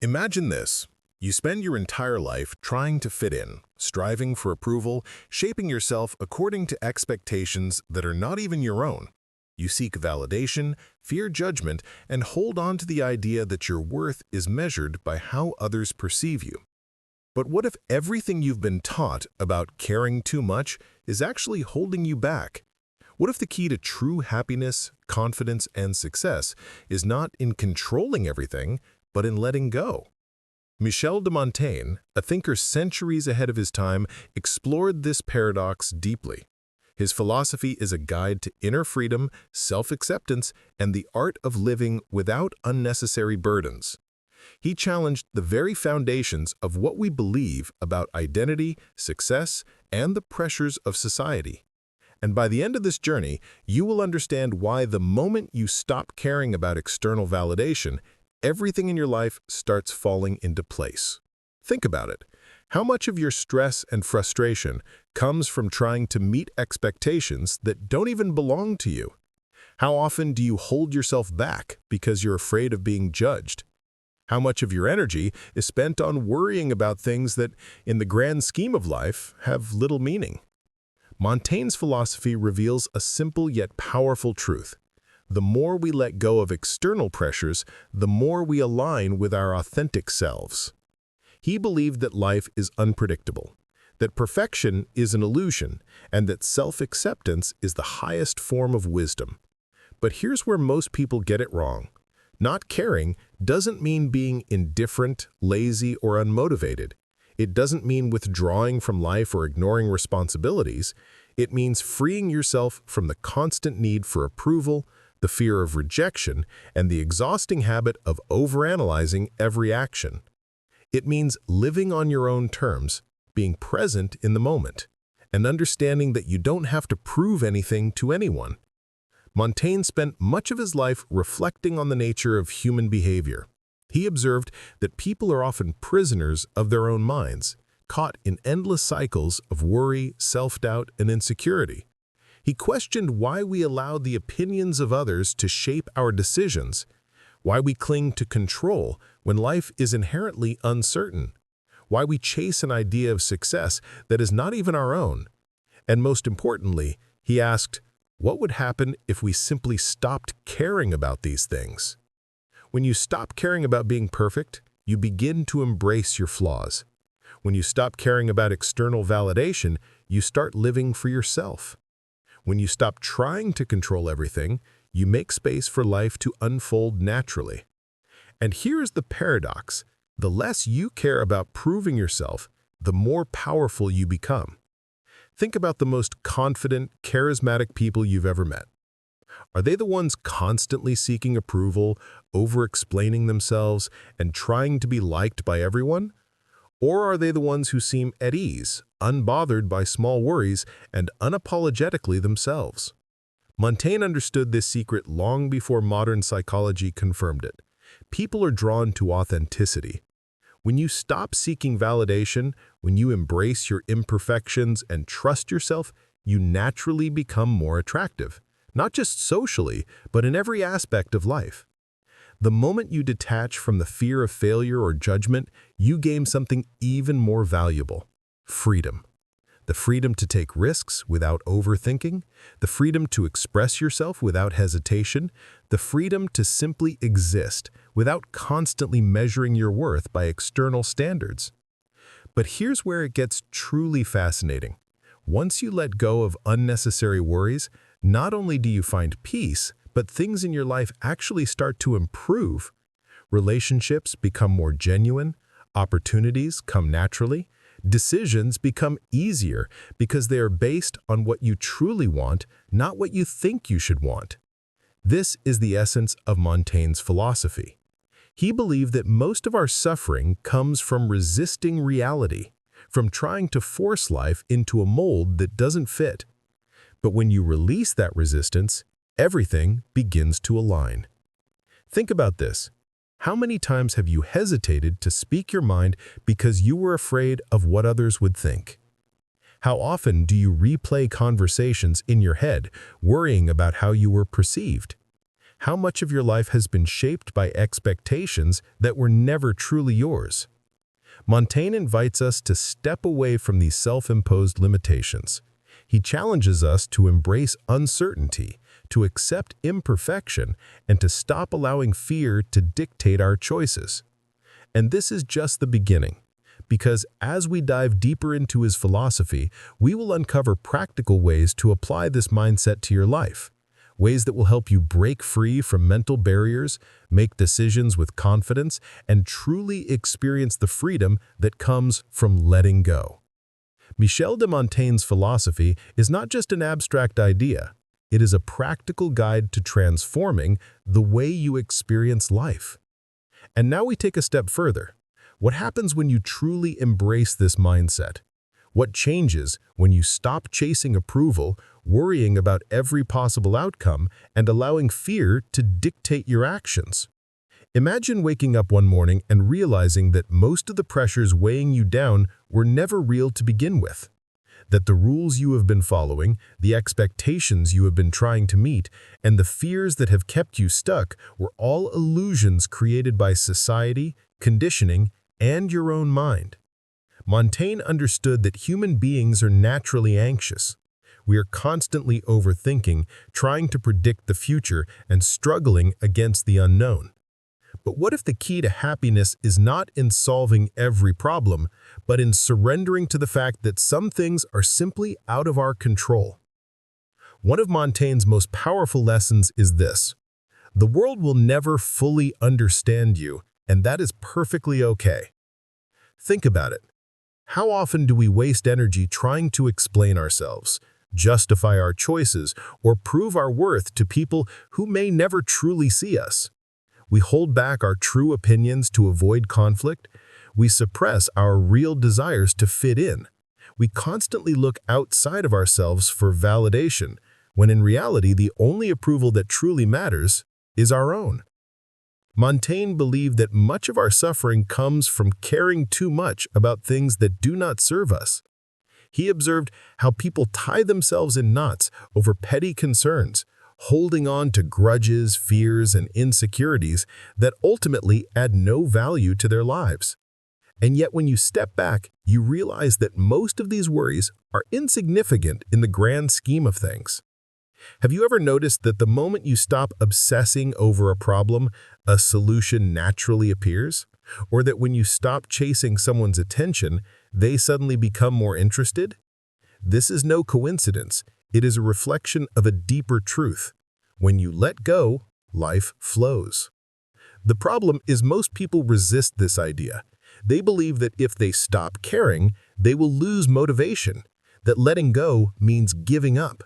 Imagine this. You spend your entire life trying to fit in, striving for approval, shaping yourself according to expectations that are not even your own. You seek validation, fear judgment, and hold on to the idea that your worth is measured by how others perceive you. But what if everything you've been taught about caring too much is actually holding you back? What if the key to true happiness, confidence, and success is not in controlling everything, but in letting go? Michel de Montaigne, a thinker centuries ahead of his time, explored this paradox deeply. His philosophy is a guide to inner freedom, self-acceptance, and the art of living without unnecessary burdens. He challenged the very foundations of what we believe about identity, success, and the pressures of society. And by the end of this journey, you will understand why the moment you stop caring about external validation, everything in your life starts falling into place. Think about it. How much of your stress and frustration comes from trying to meet expectations that don't even belong to you? How often do you hold yourself back because you're afraid of being judged? How much of your energy is spent on worrying about things that, in the grand scheme of life, have little meaning? Montaigne's philosophy reveals a simple yet powerful truth. The more we let go of external pressures, the more we align with our authentic selves. He believed that life is unpredictable, that perfection is an illusion, and that self-acceptance is the highest form of wisdom. But here's where most people get it wrong. Not caring doesn't mean being indifferent, lazy, or unmotivated. It doesn't mean withdrawing from life or ignoring responsibilities. It means freeing yourself from the constant need for approval, the fear of rejection, and the exhausting habit of overanalyzing every action. It means living on your own terms, being present in the moment, and understanding that you don't have to prove anything to anyone. Montaigne spent much of his life reflecting on the nature of human behavior. He observed that people are often prisoners of their own minds, caught in endless cycles of worry, self-doubt, and insecurity. He questioned why we allow the opinions of others to shape our decisions, why we cling to control when life is inherently uncertain, why we chase an idea of success that is not even our own. And most importantly, he asked, what would happen if we simply stopped caring about these things? When you stop caring about being perfect, you begin to embrace your flaws. When you stop caring about external validation, you start living for yourself. When you stop trying to control everything, you make space for life to unfold naturally. And here's the paradox. The less you care about proving yourself, the more powerful you become. Think about the most confident, charismatic people you've ever met. Are they the ones constantly seeking approval, over-explaining themselves, and trying to be liked by everyone? Or are they the ones who seem at ease, unbothered by small worries, and unapologetically themselves? Montaigne understood this secret long before modern psychology confirmed it. People are drawn to authenticity. When you stop seeking validation, when you embrace your imperfections and trust yourself, you naturally become more attractive, not just socially, but in every aspect of life. The moment you detach from the fear of failure or judgment, you gain something even more valuable: freedom. The freedom to take risks without overthinking, the freedom to express yourself without hesitation, the freedom to simply exist without constantly measuring your worth by external standards. But here's where it gets truly fascinating. Once you let go of unnecessary worries, not only do you find peace, but things in your life actually start to improve. Relationships become more genuine, opportunities come naturally, decisions become easier because they are based on what you truly want, not what you think you should want. This is the essence of Montaigne's philosophy. He believed that most of our suffering comes from resisting reality, from trying to force life into a mold that doesn't fit. But when you release that resistance, everything begins to align. Think about this. How many times have you hesitated to speak your mind because you were afraid of what others would think? How often do you replay conversations in your head, worrying about how you were perceived? How much of your life has been shaped by expectations that were never truly yours? Montaigne invites us to step away from these self-imposed limitations. He challenges us to embrace uncertainty, to accept imperfection, and to stop allowing fear to dictate our choices. And this is just the beginning, because as we dive deeper into his philosophy, we will uncover practical ways to apply this mindset to your life. Ways that will help you break free from mental barriers, make decisions with confidence, and truly experience the freedom that comes from letting go. Michel de Montaigne's philosophy is not just an abstract idea. It is a practical guide to transforming the way you experience life. And now we take a step further. What happens when you truly embrace this mindset? What changes when you stop chasing approval, worrying about every possible outcome, and allowing fear to dictate your actions? Imagine waking up one morning and realizing that most of the pressures weighing you down were never real to begin with. That the rules you have been following, the expectations you have been trying to meet, and the fears that have kept you stuck were all illusions created by society, conditioning, and your own mind. Montaigne understood that human beings are naturally anxious. We are constantly overthinking, trying to predict the future, and struggling against the unknown. But what if the key to happiness is not in solving every problem, but in surrendering to the fact that some things are simply out of our control? One of Montaigne's most powerful lessons is this: the world will never fully understand you, and that is perfectly okay. Think about it. How often do we waste energy trying to explain ourselves, justify our choices, or prove our worth to people who may never truly see us? We hold back our true opinions to avoid conflict. We suppress our real desires to fit in. We constantly look outside of ourselves for validation, when in reality the only approval that truly matters is our own. Montaigne believed that much of our suffering comes from caring too much about things that do not serve us. He observed how people tie themselves in knots over petty concerns, holding on to grudges, fears, and insecurities that ultimately add no value to their lives. And yet when you step back, you realize that most of these worries are insignificant in the grand scheme of things. Have you ever noticed that the moment you stop obsessing over a problem, a solution naturally appears? Or that when you stop chasing someone's attention, they suddenly become more interested? This is no coincidence. It is a reflection of a deeper truth. When you let go, life flows. The problem is most people resist this idea. They believe that if they stop caring, they will lose motivation, that letting go means giving up.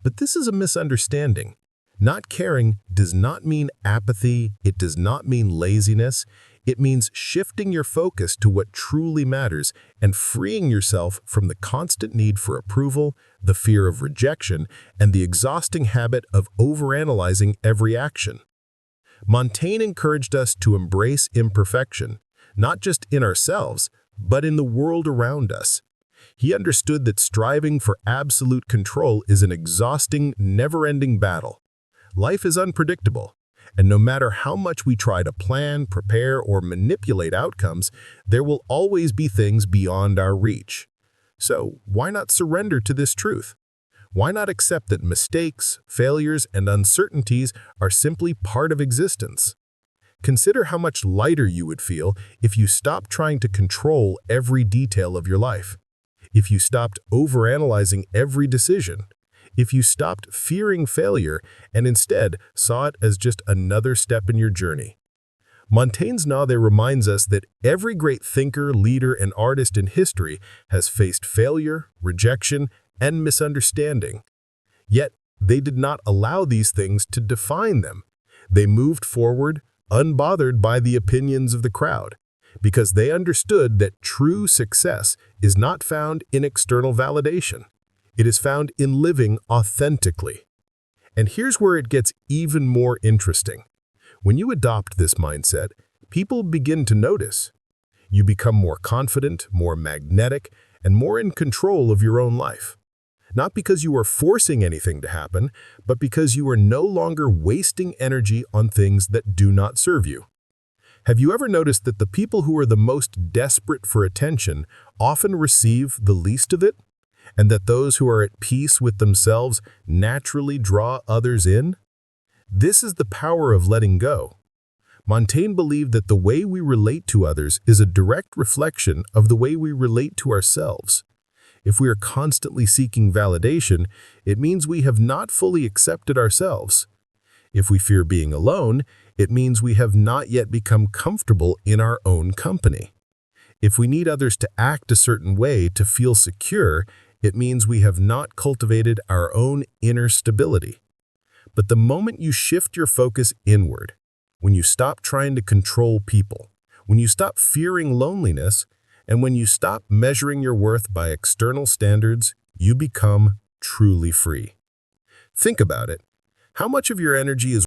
But this is a misunderstanding. Not caring does not mean apathy, it does not mean laziness. It means shifting your focus to what truly matters and freeing yourself from the constant need for approval, the fear of rejection, and the exhausting habit of overanalyzing every action. Montaigne encouraged us to embrace imperfection, not just in ourselves, but in the world around us. He understood that striving for absolute control is an exhausting, never-ending battle. Life is unpredictable, and no matter how much we try to plan, prepare, or manipulate outcomes, there will always be things beyond our reach. So, why not surrender to this truth? Why not accept that mistakes, failures, and uncertainties are simply part of existence? Consider how much lighter you would feel if you stopped trying to control every detail of your life. If you stopped overanalyzing every decision, if you stopped fearing failure and instead saw it as just another step in your journey. Montaigne's Nade reminds us that every great thinker, leader, and artist in history has faced failure, rejection, and misunderstanding. Yet, they did not allow these things to define them. They moved forward, unbothered by the opinions of the crowd, because they understood that true success is not found in external validation. It is found in living authentically. And here's where it gets even more interesting. When you adopt this mindset, people begin to notice. You become more confident, more magnetic, and more in control of your own life. Not because you are forcing anything to happen, but because you are no longer wasting energy on things that do not serve you. Have you ever noticed that the people who are the most desperate for attention often receive the least of it? And that those who are at peace with themselves naturally draw others in? This is the power of letting go. Montaigne believed that the way we relate to others is a direct reflection of the way we relate to ourselves. If we are constantly seeking validation, it means we have not fully accepted ourselves. If we fear being alone, it means we have not yet become comfortable in our own company. If we need others to act a certain way to feel secure, it means we have not cultivated our own inner stability. But the moment you shift your focus inward, when you stop trying to control people, when you stop fearing loneliness, and when you stop measuring your worth by external standards, you become truly free. Think about it. How much of your energy is